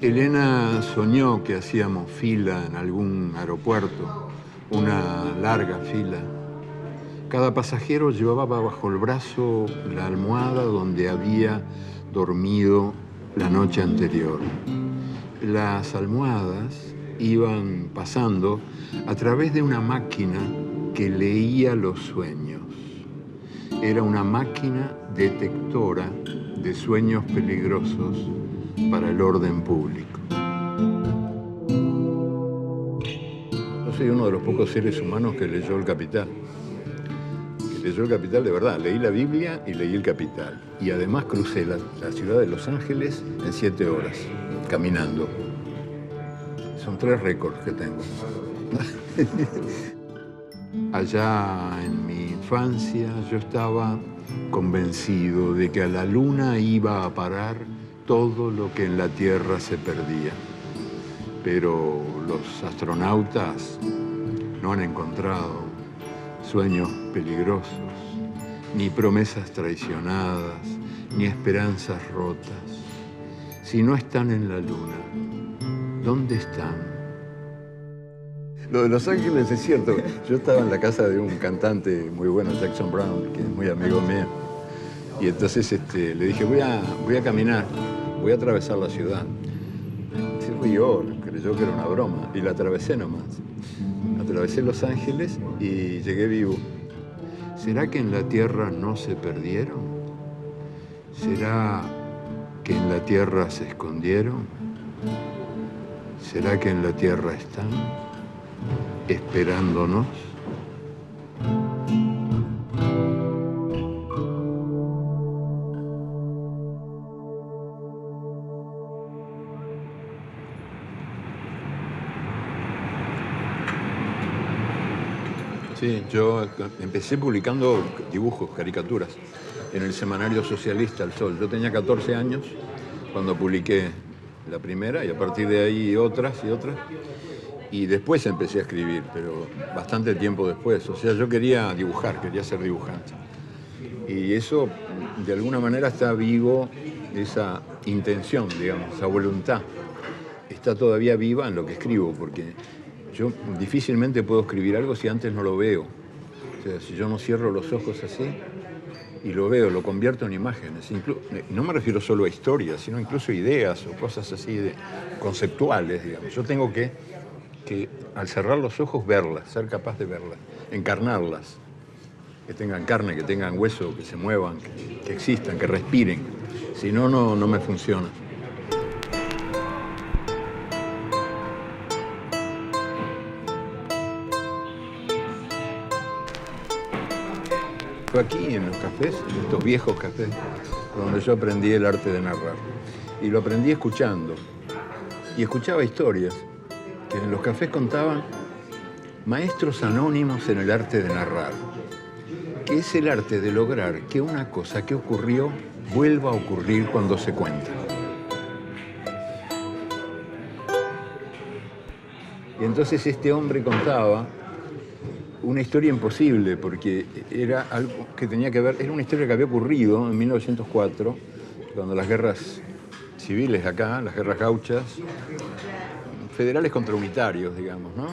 Elena soñó que hacíamos fila en algún aeropuerto, una larga fila. Cada pasajero llevaba bajo el brazo la almohada donde había dormido la noche anterior. Las almohadas iban pasando a través de una máquina que leía los sueños. Era una máquina detectora de sueños peligrosos para el orden público. Yo soy uno de los pocos seres humanos que leyó El Capital. Que leyó El Capital de verdad. Leí la Biblia y leí El Capital. Y además crucé la ciudad de Los Ángeles en 7 horas, caminando. Son 3 récords que tengo. Allá en mi infancia yo estaba convencido de que a la luna iba a parar todo lo que en la Tierra se perdía. Pero los astronautas no han encontrado sueños peligrosos, ni promesas traicionadas, ni esperanzas rotas. Si no están en la luna, ¿dónde están? Lo de Los Ángeles es cierto. Yo estaba en la casa de un cantante muy bueno, Jackson Brown, que es muy amigo mío. Y entonces le dije, voy a caminar, voy a atravesar la ciudad. Se rió, creyó que era una broma, y la atravesé nomás. Atravesé Los Ángeles y llegué vivo. ¿Será que en la Tierra no se perdieron? ¿Será que en la Tierra se escondieron? ¿Será que en la Tierra están esperándonos? Sí, yo empecé publicando dibujos, caricaturas, en el semanario socialista El Sol. Yo tenía 14 años cuando publiqué la primera y a partir de ahí otras y otras. Y después empecé a escribir, pero bastante tiempo después. O sea, yo quería dibujar, quería ser dibujante. Y eso, de alguna manera, está vivo, esa intención, digamos, esa voluntad. Está todavía viva en lo que escribo, porque yo difícilmente puedo escribir algo si antes no lo veo. O sea, si yo no cierro los ojos así y lo veo, lo convierto en imágenes. No me refiero solo a historias, sino incluso ideas o cosas así conceptuales, digamos. Yo tengo que al cerrar los ojos verlas, ser capaz de verlas, encarnarlas, que tengan carne, que tengan hueso, que se muevan, que existan, que respiren. Si no, no me funciona. Fue aquí, en los cafés, en estos viejos cafés, donde yo aprendí el arte de narrar. Y lo aprendí escuchando. Y escuchaba historias que en los cafés contaban maestros anónimos en el arte de narrar, que es el arte de lograr que una cosa que ocurrió vuelva a ocurrir cuando se cuenta. Y entonces este hombre contaba una historia imposible, porque era algo que tenía que ver, era una historia que había ocurrido en 1904, cuando las guerras civiles acá, las guerras gauchas, federales contra unitarios, digamos, ¿no?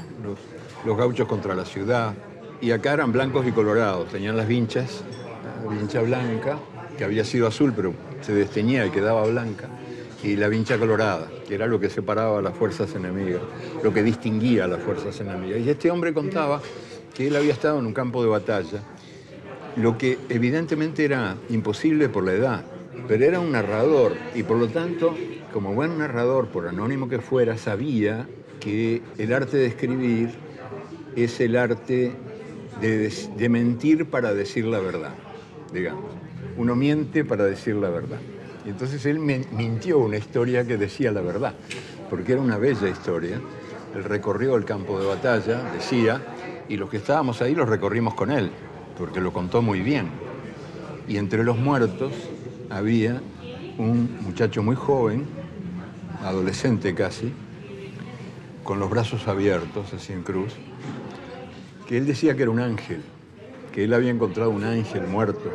Los gauchos contra la ciudad. Y acá eran blancos y colorados, tenían las vinchas, la vincha blanca, que había sido azul, pero se desteñía y quedaba blanca, y la vincha colorada, que era lo que separaba a las fuerzas enemigas, lo que distinguía a las fuerzas enemigas. Y este hombre contaba que él había estado en un campo de batalla, lo que evidentemente era imposible por la edad, pero era un narrador, y por lo tanto, como buen narrador, por anónimo que fuera, sabía que el arte de escribir es el arte de mentir para decir la verdad, digamos. Uno miente para decir la verdad. Y entonces él mintió una historia que decía la verdad, porque era una bella historia. Él recorrió el campo de batalla, decía, y los que estábamos ahí los recorrimos con él, porque lo contó muy bien. Y entre los muertos había un muchacho muy joven, adolescente casi, con los brazos abiertos, así en cruz, que él decía que era un ángel, que él había encontrado un ángel muerto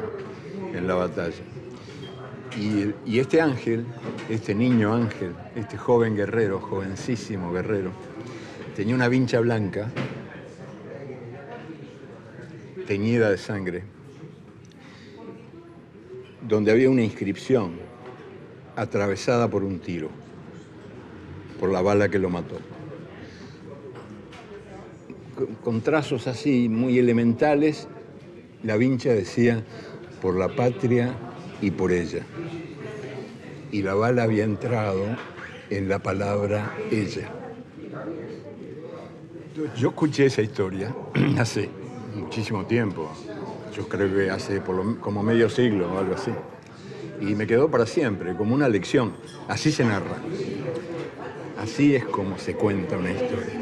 en la batalla. Y este ángel, este niño ángel, este joven guerrero, jovencísimo guerrero, tenía una vincha blanca teñida de sangre, donde había una inscripción atravesada por un tiro, por la bala que lo mató. Con trazos así muy elementales, la vincha decía, por la patria y por ella. Y la bala había entrado en la palabra ella. Yo escuché esa historia hace muchísimo tiempo, yo creo que hace como medio siglo o algo así. Y me quedó para siempre, como una lección. Así se narra. Así es como se cuenta una historia.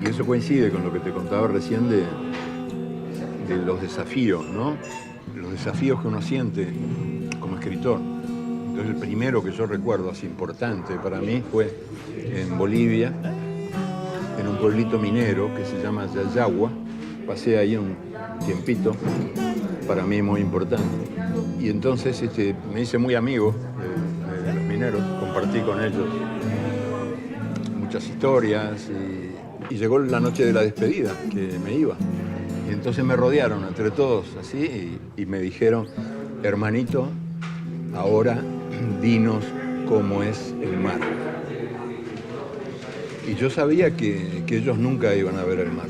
Y eso coincide con lo que te contaba recién de los desafíos, ¿no? Los desafíos que uno siente como escritor. Entonces el primero que yo recuerdo, así importante para mí, fue en Bolivia, en un pueblito minero que se llama Yayagua. Pasé ahí un tiempito, para mí muy importante. Y entonces me hice muy amigo de los mineros, compartí con ellos muchas historias y llegó la noche de la despedida, que me iba. Y entonces me rodearon entre todos así y me dijeron, hermanito, ahora dinos cómo es el mar. Y yo sabía que ellos nunca iban a ver el mar,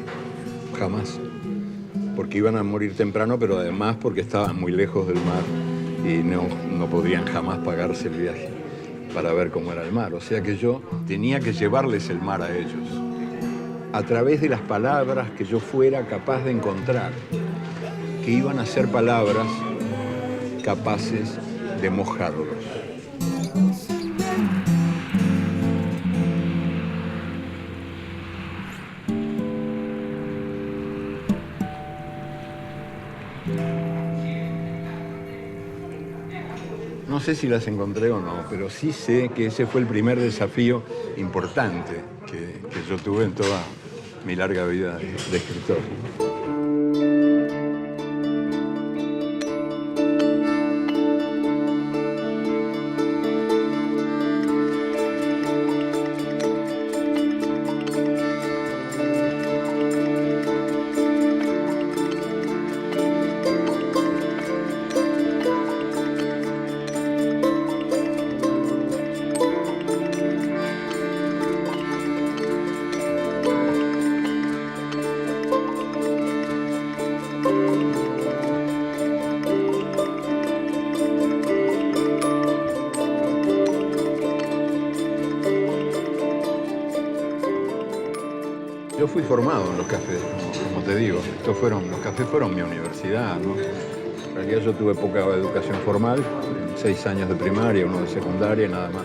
jamás. Porque iban a morir temprano, pero además porque estaban muy lejos del mar y no podrían jamás pagarse el viaje para ver cómo era el mar. O sea que yo tenía que llevarles el mar a ellos, a través de las palabras que yo fuera capaz de encontrar, que iban a ser palabras capaces de mojarlos. No sé si las encontré o no, pero sí sé que ese fue el primer desafío importante que yo tuve en toda mi larga vida de escritor. Yo fui formado en los cafés, como te digo. Los cafés fueron mi universidad, ¿no? En realidad yo tuve poca educación formal, 6 años de primaria, 1 de secundaria, nada más.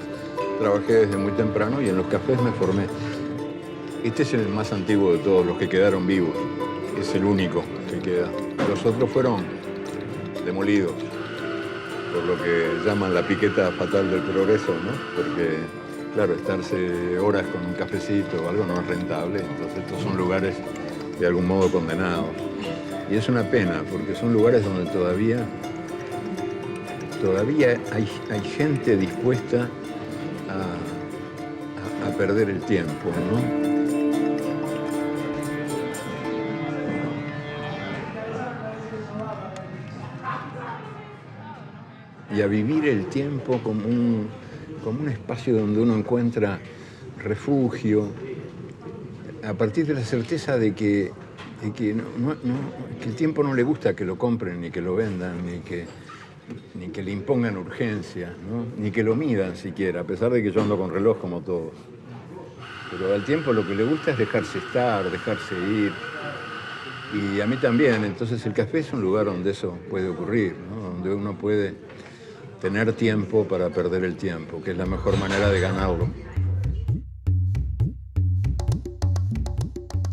Trabajé desde muy temprano y en los cafés me formé. Este es el más antiguo de todos los que quedaron vivos. Es el único que queda. Los otros fueron demolidos por lo que llaman la piqueta fatal del progreso, ¿no? Porque claro, estarse horas con un cafecito o algo no es rentable, entonces estos son lugares de algún modo condenados. Y es una pena, porque son lugares donde todavía hay gente dispuesta a perder el tiempo, ¿no? Y a vivir el tiempo como un espacio donde uno encuentra refugio, a partir de la certeza de que el tiempo no le gusta que lo compren, ni que lo vendan, ni que le impongan urgencias, ¿no? Ni que lo midan siquiera, a pesar de que yo ando con reloj como todos. Pero al tiempo lo que le gusta es dejarse estar, dejarse ir. Y a mí también, entonces el café es un lugar donde eso puede ocurrir, ¿no? Donde uno puede tener tiempo para perder el tiempo, que es la mejor manera de ganarlo.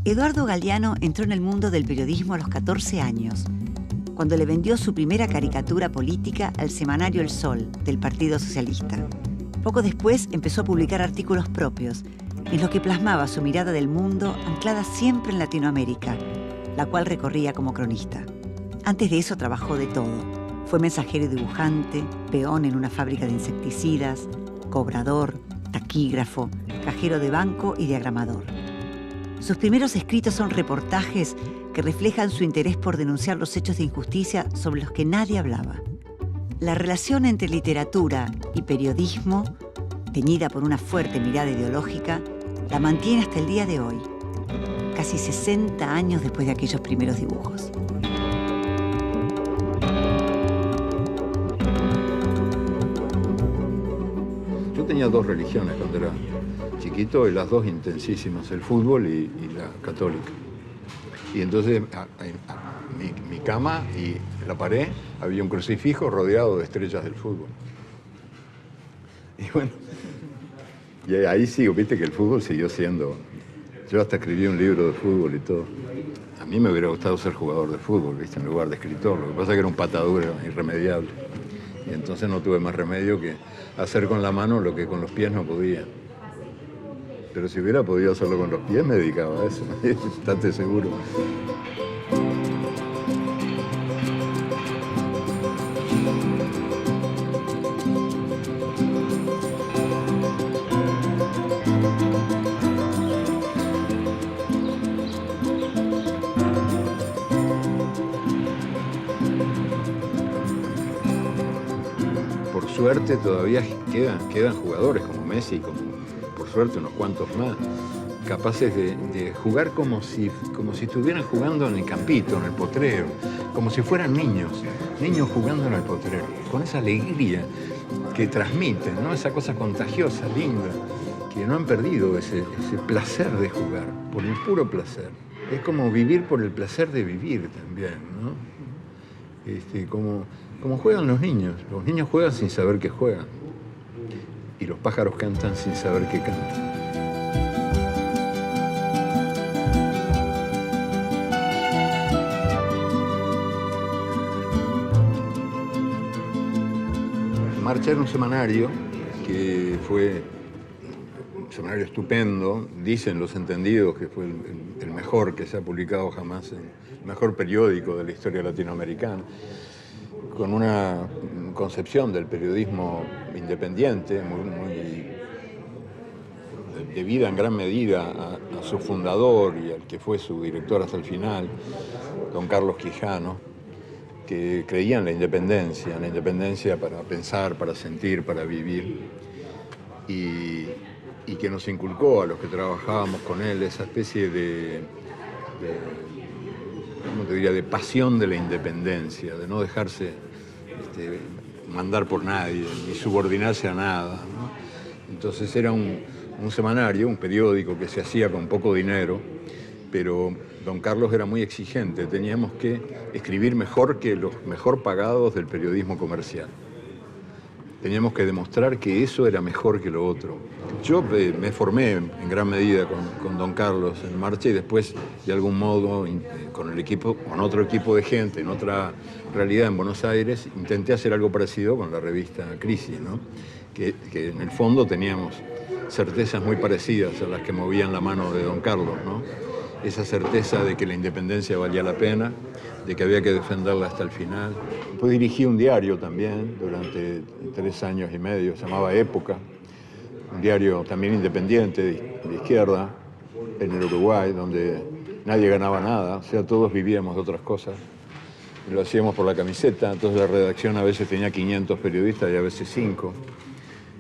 Eduardo Galeano entró en el mundo del periodismo a los 14 años. cuando le vendió su primera caricatura política al semanario El Sol, del Partido Socialista. Poco después empezó a publicar artículos propios, en los que plasmaba su mirada del mundo anclada siempre en Latinoamérica, la cual recorría como cronista. Antes de eso trabajó de todo. Fue mensajero y dibujante, peón en una fábrica de insecticidas, cobrador, taquígrafo, cajero de banco y diagramador. Sus primeros escritos son reportajes que reflejan su interés por denunciar los hechos de injusticia sobre los que nadie hablaba. La relación entre literatura y periodismo, teñida por una fuerte mirada ideológica, la mantiene hasta el día de hoy, casi 60 años después de aquellos primeros dibujos. Yo tenía dos religiones cuando era chiquito y las dos intensísimas, el fútbol y la católica. Y entonces mi cama y la pared había un crucifijo rodeado de estrellas del fútbol. Y bueno, y ahí sigo, viste que el fútbol siguió siendo... Yo hasta escribí un libro de fútbol y todo. A mí me hubiera gustado ser jugador de fútbol, viste, en lugar de escritor. Lo que pasa es que era un patadura irremediable. Y entonces no tuve más remedio que hacer con la mano lo que con los pies no podía. Pero si hubiera podido hacerlo con los pies, me dedicaba a eso, estate seguro. Por suerte todavía quedan jugadores como Messi, como por suerte unos cuantos más, capaces de jugar como si estuvieran jugando en el campito, en el potrero, como si fueran niños jugando en el potrero, con esa alegría que transmiten, ¿no? Esa cosa contagiosa, linda, que no han perdido ese placer de jugar, por el puro placer. Es como vivir por el placer de vivir también, ¿no? Como juegan los niños juegan sin saber que juegan, y los pájaros cantan sin saber que cantan. Marcha era un semanario que fue un semanario estupendo, dicen los entendidos que fue el mejor que se ha publicado jamás, el mejor periódico de la historia latinoamericana, con una concepción del periodismo independiente, muy debida en gran medida a su fundador y al que fue su director hasta el final, don Carlos Quijano, que creía en la independencia para pensar, para sentir, para vivir, y que nos inculcó a los que trabajábamos con él esa especie ¿cómo te diría?, de pasión de la independencia, de no dejarse mandar por nadie, ni subordinarse a nada, ¿no? Entonces era un semanario, un periódico que se hacía con poco dinero, pero don Carlos era muy exigente, teníamos que escribir mejor que los mejor pagados del periodismo comercial. Teníamos que demostrar que eso era mejor que lo otro. Yo me formé en gran medida con don Carlos en Marcha y después, de algún modo, con otro equipo de gente, en otra realidad en Buenos Aires, intenté hacer algo parecido con la revista Crisis, ¿no? Que en el fondo teníamos certezas muy parecidas a las que movían la mano de don Carlos, ¿no? Esa certeza de que la independencia valía la pena, de que había que defenderla hasta el final. Después dirigí un diario también durante 3 años y medio, se llamaba Época, un diario también independiente, de izquierda, en el Uruguay, donde nadie ganaba nada, o sea, todos vivíamos de otras cosas. Lo hacíamos por la camiseta, entonces la redacción a veces tenía 500 periodistas y a veces 5.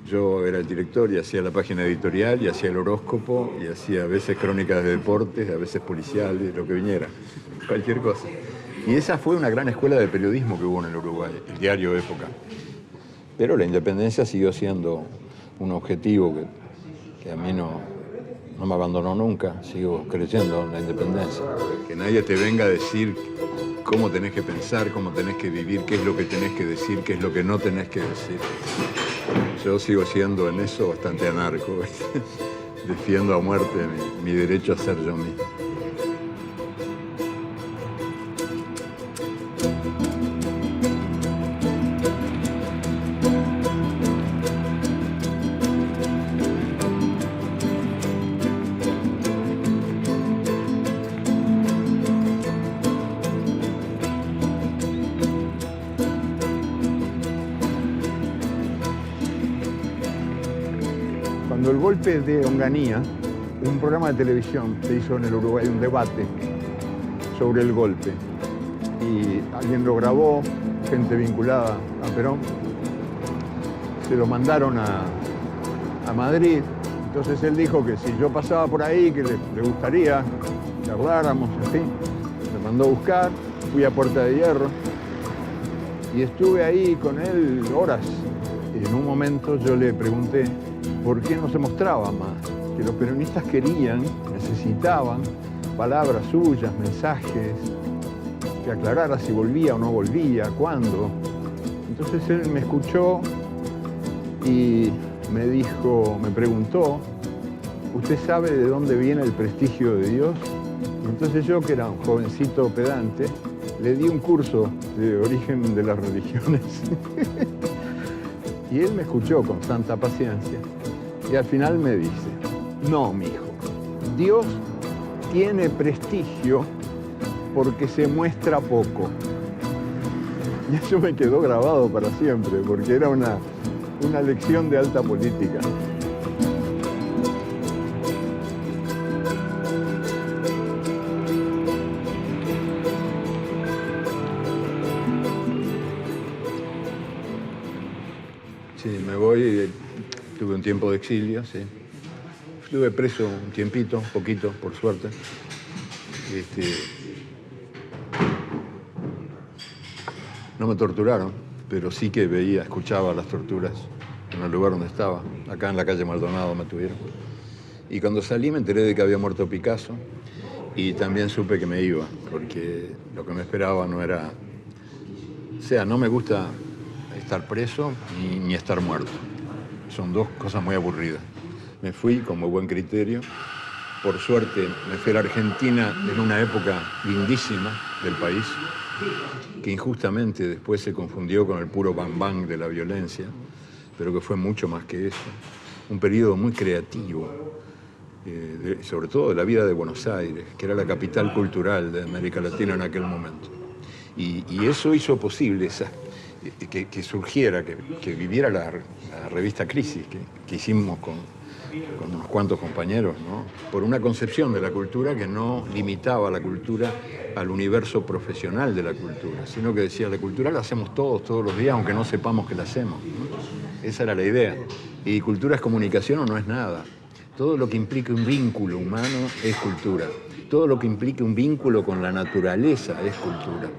Yo era el director y hacía la página editorial y hacía el horóscopo y hacía a veces crónicas de deportes, a veces policiales, lo que viniera, cualquier cosa. Y esa fue una gran escuela de periodismo que hubo en el Uruguay, el diario Época. Pero la independencia siguió siendo un objetivo que a mí no me abandonó nunca, sigo creyendo en la independencia. Que nadie te venga a decir cómo tenés que pensar, cómo tenés que vivir, qué es lo que tenés que decir, qué es lo que no tenés que decir. Yo sigo siendo en eso bastante anarco. Defiendo a muerte mi derecho a ser yo mismo. Cuando el golpe de Onganía, un programa de televisión se hizo en el Uruguay, un debate sobre el golpe. Y alguien lo grabó, gente vinculada a Perón. Se lo mandaron a Madrid. Entonces él dijo que si yo pasaba por ahí, que le gustaría que habláramos, así. Me mandó a buscar, fui a Puerta de Hierro y estuve ahí con él horas. Y en un momento yo le pregunté por qué no se mostraba más, que los peronistas querían, necesitaban palabras suyas, mensajes, que aclarara si volvía o no volvía, cuándo. Entonces él me escuchó y me dijo, me preguntó, ¿usted sabe de dónde viene el prestigio de Dios? Y entonces yo, que era un jovencito pedante, le di un curso de origen de las religiones. Y él me escuchó con tanta paciencia. Y al final me dice, no, mijo, Dios tiene prestigio porque se muestra poco. Y eso me quedó grabado para siempre, porque era una lección de alta política. Sí, me voy, tuve un tiempo de exilio, sí. Estuve preso un tiempito, poquito, por suerte. No me torturaron, pero sí que veía, escuchaba las torturas en el lugar donde estaba. Acá en la calle Maldonado me tuvieron. Y cuando salí me enteré de que había muerto Picasso y también supe que me iba, porque lo que me esperaba no era... O sea, no me gusta estar preso ni estar muerto. Son dos cosas muy aburridas. Me fui con muy buen criterio. Por suerte me fui a la Argentina en una época lindísima del país, que injustamente después se confundió con el puro bam bam de la violencia, pero que fue mucho más que eso. Un periodo muy creativo, sobre todo de la vida de Buenos Aires, que era la capital cultural de América Latina en aquel momento. Y eso hizo posible que surgiera, que viviera la revista Crisis, que hicimos con unos cuantos compañeros, ¿no? Por una concepción de la cultura que no limitaba la cultura al universo profesional de la cultura, sino que decía, la cultura la hacemos todos los días, aunque no sepamos que la hacemos, ¿no? Esa era la idea. Y cultura es comunicación o no es nada. Todo lo que implique un vínculo humano es cultura. Todo lo que implique un vínculo con la naturaleza es cultura.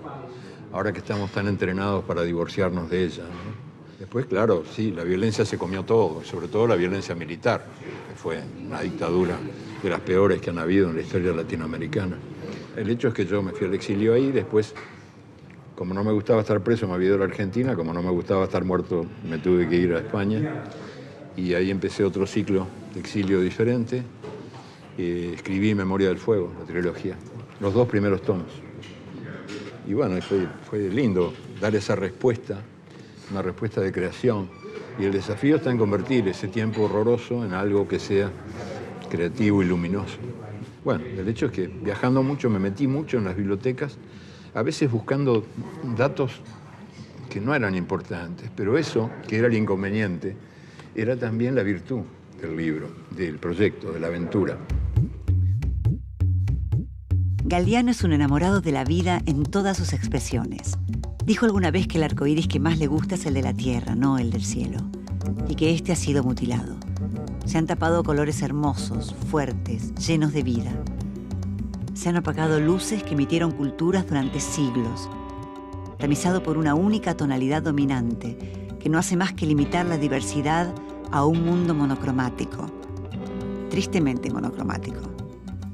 Ahora que estamos tan entrenados para divorciarnos de ella, ¿no? Después, claro, sí, la violencia se comió todo, sobre todo la violencia militar, que fue una dictadura de las peores que han habido en la historia latinoamericana. El hecho es que yo me fui al exilio ahí, después, como no me gustaba estar preso, me había ido a la Argentina, como no me gustaba estar muerto, me tuve que ir a España, y ahí empecé otro ciclo de exilio diferente. Escribí Memoria del Fuego, la trilogía, los 2 primeros tomos. Y bueno, fue lindo dar esa respuesta, una respuesta de creación. Y el desafío está en convertir ese tiempo horroroso en algo que sea creativo y luminoso. Bueno, el hecho es que viajando mucho, me metí mucho en las bibliotecas, a veces buscando datos que no eran importantes, pero eso, que era el inconveniente, era también la virtud del libro, del proyecto, de la aventura. Galdiano es un enamorado de la vida en todas sus expresiones. Dijo alguna vez que el arco iris que más le gusta es el de la tierra, no el del cielo, y que este ha sido mutilado. Se han tapado colores hermosos, fuertes, llenos de vida. Se han apagado luces que emitieron culturas durante siglos, tamizado por una única tonalidad dominante que no hace más que limitar la diversidad a un mundo monocromático, tristemente monocromático.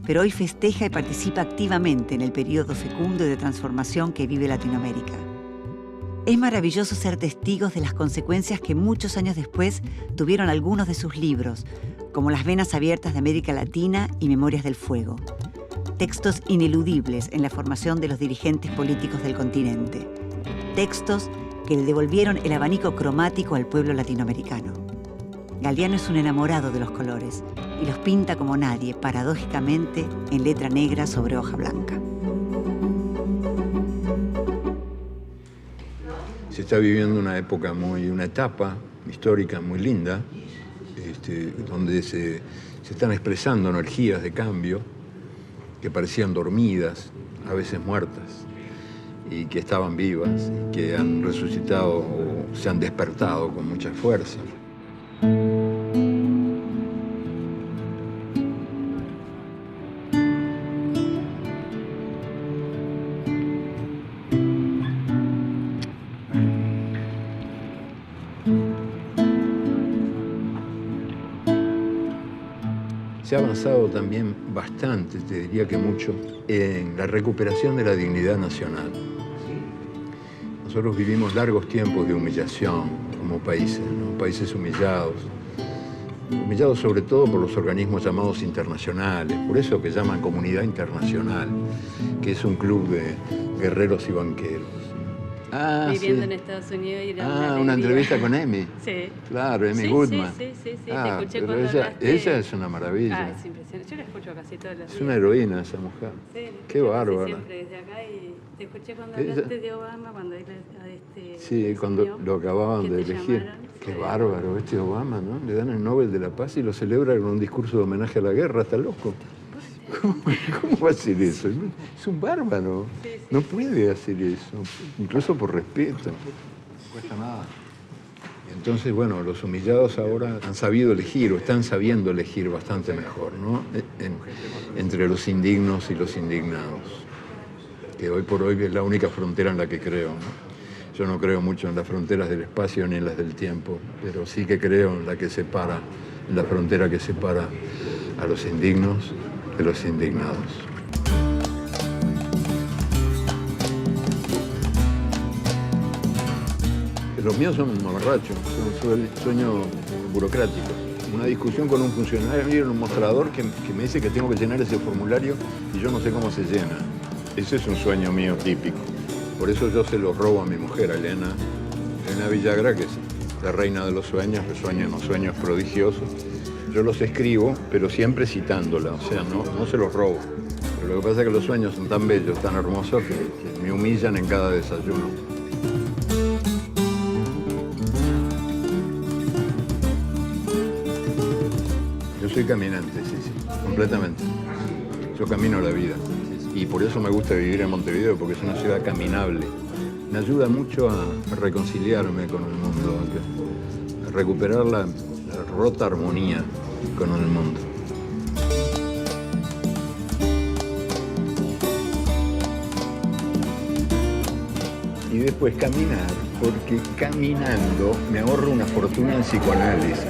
Pero hoy festeja y participa activamente en el periodo fecundo y de transformación que vive Latinoamérica. Es maravilloso ser testigos de las consecuencias que muchos años después tuvieron algunos de sus libros, como Las venas abiertas de América Latina y Memorias del Fuego. Textos ineludibles en la formación de los dirigentes políticos del continente. Textos que le devolvieron el abanico cromático al pueblo latinoamericano. Galdiano es un enamorado de los colores y los pinta como nadie, paradójicamente, en letra negra sobre hoja blanca. Se está viviendo una etapa histórica muy linda, donde se están expresando energías de cambio que parecían dormidas, a veces muertas, y que estaban vivas, y que han resucitado o se han despertado con mucha fuerza. Se ha avanzado también bastante, te diría que mucho, en la recuperación de la dignidad nacional. Nosotros vivimos largos tiempos de humillación como países, ¿no? Países humillados sobre todo por los organismos llamados internacionales, por eso que llaman Comunidad Internacional, que es un club de guerreros y banqueros. Viviendo en Estados Unidos y era una entrevista con Amy. Sí. Claro, Amy Goodman. Sí. Te escuché pero cuando ella es una maravilla. Es impresionante. Yo la escucho casi todos los días. Es una heroína esa mujer. Sí, qué bárbara. Siempre desde acá y te escuché cuando hablaste de Obama, cuando él Sí, cuando lo acababan de elegir. Llamaron. Qué bárbaro este Obama, ¿no? Le dan el Nobel de la Paz y lo celebra con un discurso de homenaje a la guerra, está loco. ¿Cómo va a hacer eso? Es un bárbaro. Sí. No puede hacer eso, incluso por respeto. No cuesta nada. Entonces, bueno, los humillados ahora han sabido elegir o están sabiendo elegir bastante mejor, ¿no? Entre los indignos y los indignados, que hoy por hoy es la única frontera en la que creo, ¿no? Yo no creo mucho en las fronteras del espacio ni en las del tiempo, pero sí que creo en la que separa, en la frontera que separa a los indignos de los indignados. Los míos son mamarrachos, son sueños burocráticos. Una discusión con un funcionario en un mostrador que me dice que tengo que llenar ese formulario y yo no sé cómo se llena. Ese es un sueño mío típico. Por eso yo se los robo a mi mujer, a Elena Villagra, que es la reina de los sueños, que sueña unos sueños prodigiosos. Yo los escribo, pero siempre citándola, o sea, no se los robo. Pero lo que pasa es que los sueños son tan bellos, tan hermosos, que me humillan en cada desayuno. Yo soy caminante, sí, completamente. Yo camino la vida. Y por eso me gusta vivir en Montevideo, porque es una ciudad caminable. Me ayuda mucho a reconciliarme con el mundo, a recuperar la rota armonía con el mundo. Y después caminar, porque caminando me ahorro una fortuna en psicoanálisis.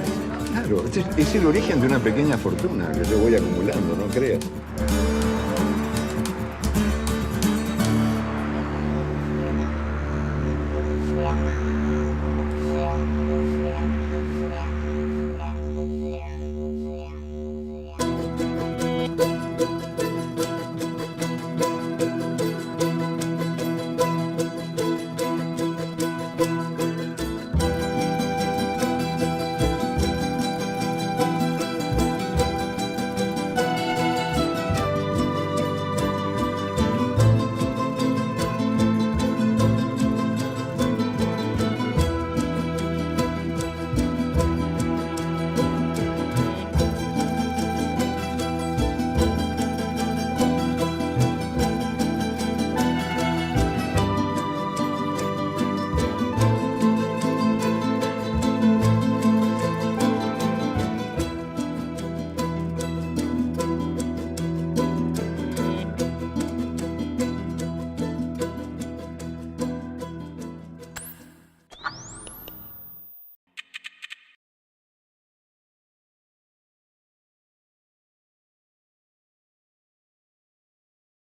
Claro, es el origen de una pequeña fortuna que yo voy acumulando, ¿no creas?